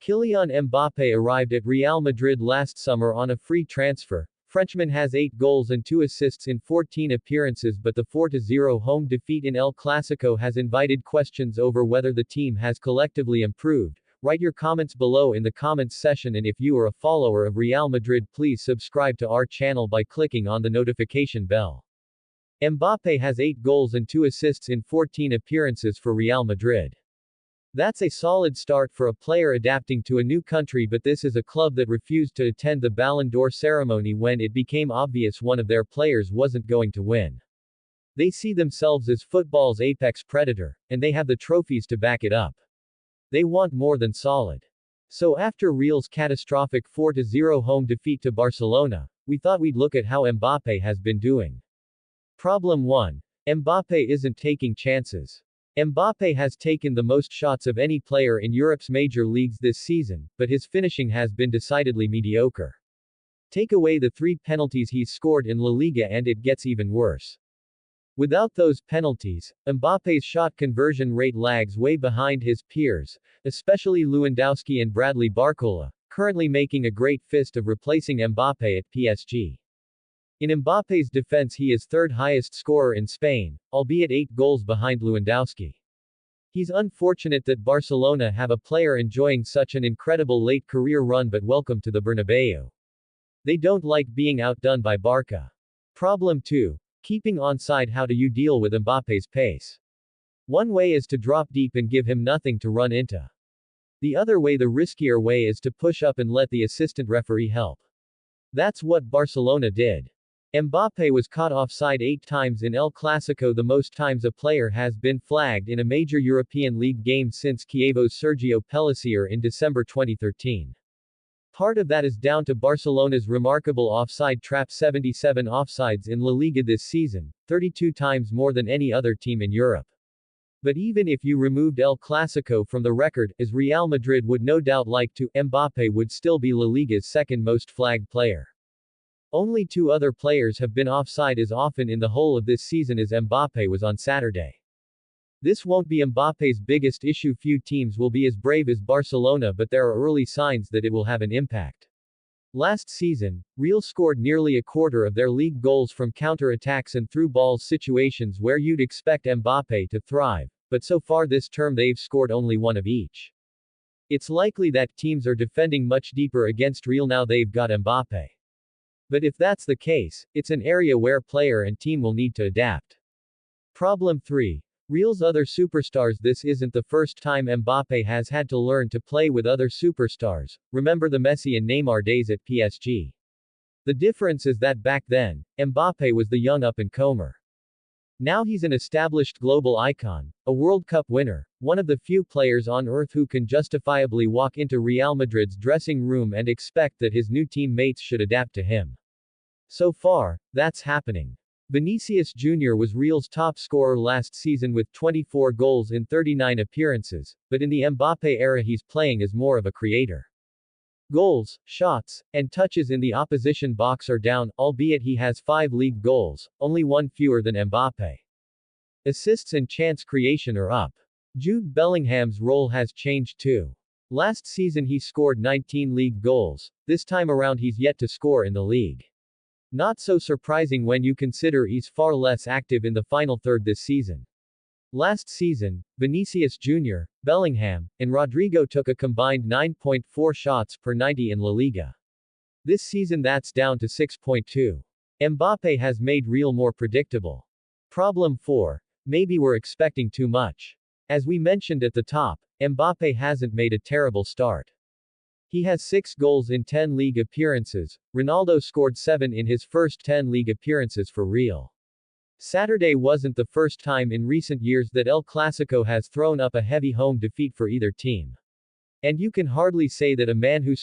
Kylian Mbappe arrived at Real Madrid last summer on a free transfer. Frenchman has 8 goals and 2 assists in 14 appearances, but the 4-0 home defeat in El Clasico has invited questions over whether the team has collectively improved. Write your comments below in the comments section, and if you are a follower of Real Madrid, please subscribe to our channel by clicking on the notification bell. Mbappe has 8 goals and 2 assists in 14 appearances for Real Madrid. That's a solid start for a player adapting to a new country, but this is a club that refused to attend the Ballon d'Or ceremony when it became obvious one of their players wasn't going to win. They see themselves as football's apex predator, and they have the trophies to back it up. They want more than solid. So after Real's catastrophic 4-0 home defeat to Barcelona, we thought we'd look at how Mbappe has been doing. Problem 1. Mbappe isn't taking chances. Mbappe has taken the most shots of any player in Europe's major leagues this season, but his finishing has been decidedly mediocre. Take away the 3 penalties he's scored in La Liga and it gets even worse. Without those penalties, Mbappe's shot conversion rate lags way behind his peers, especially Lewandowski and Bradley Barcola, currently making a great fist of replacing Mbappe at PSG. In Mbappe's defense, he is third highest scorer in Spain, albeit 8 goals behind Lewandowski. He's unfortunate that Barcelona have a player enjoying such an incredible late career run, but welcome to the Bernabeu. They don't like being outdone by Barca. Problem 2. Keeping onside. How do you deal with Mbappe's pace? One way is to drop deep and give him nothing to run into. The other way, the riskier way, is to push up and let the assistant referee help. That's what Barcelona did. Mbappe was caught offside 8 times in El Clasico, the most times a player has been flagged in a major European League game since Chievo's Sergio Pellissier in December 2013. Part of that is down to Barcelona's remarkable offside trap: 77 offsides in La Liga this season, 32 times more than any other team in Europe. But even if you removed El Clasico from the record, as Real Madrid would no doubt like to, Mbappe would still be La Liga's second most flagged player. Only 2 other players have been offside as often in the whole of this season as Mbappe was on Saturday. This won't be Mbappe's biggest issue. Few teams will be as brave as Barcelona, but there are early signs that it will have an impact. Last season, Real scored nearly a quarter of their league goals from counter-attacks and through balls, situations where you'd expect Mbappe to thrive, but so far this term they've scored only 1 of each. It's likely that teams are defending much deeper against Real now they've got Mbappe. But if that's the case, it's an area where player and team will need to adapt. Problem 3. Real's other superstars. This isn't the first time Mbappe has had to learn to play with other superstars. Remember the Messi and Neymar days at PSG. The difference is that back then, Mbappe was the young up-and-comer. Now he's an established global icon, a World Cup winner, one of the few players on earth who can justifiably walk into Real Madrid's dressing room and expect that his new teammates should adapt to him. So far, that's happening. Vinicius Jr. was Real's top scorer last season with 24 goals in 39 appearances, but in the Mbappe era he's playing as more of a creator. Goals, shots, and touches in the opposition box are down, albeit he has 5 league goals, only 1 fewer than Mbappe. Assists and chance creation are up. Jude Bellingham's role has changed too. Last season he scored 19 league goals, this time around he's yet to score in the league. Not so surprising when you consider he's far less active in the final third this season. Last season, Vinicius Jr., Bellingham, and Rodrigo took a combined 9.4 shots per 90 in La Liga. This season that's down to 6.2. Mbappe has made Real more predictable. Problem 4. Maybe we're expecting too much. As we mentioned at the top, Mbappe hasn't made a terrible start. He has 6 goals in 10 league appearances. Ronaldo scored 7 in his first 10 league appearances for Real. Saturday wasn't the first time in recent years that El Clasico has thrown up a heavy home defeat for either team. And you can hardly say that a man who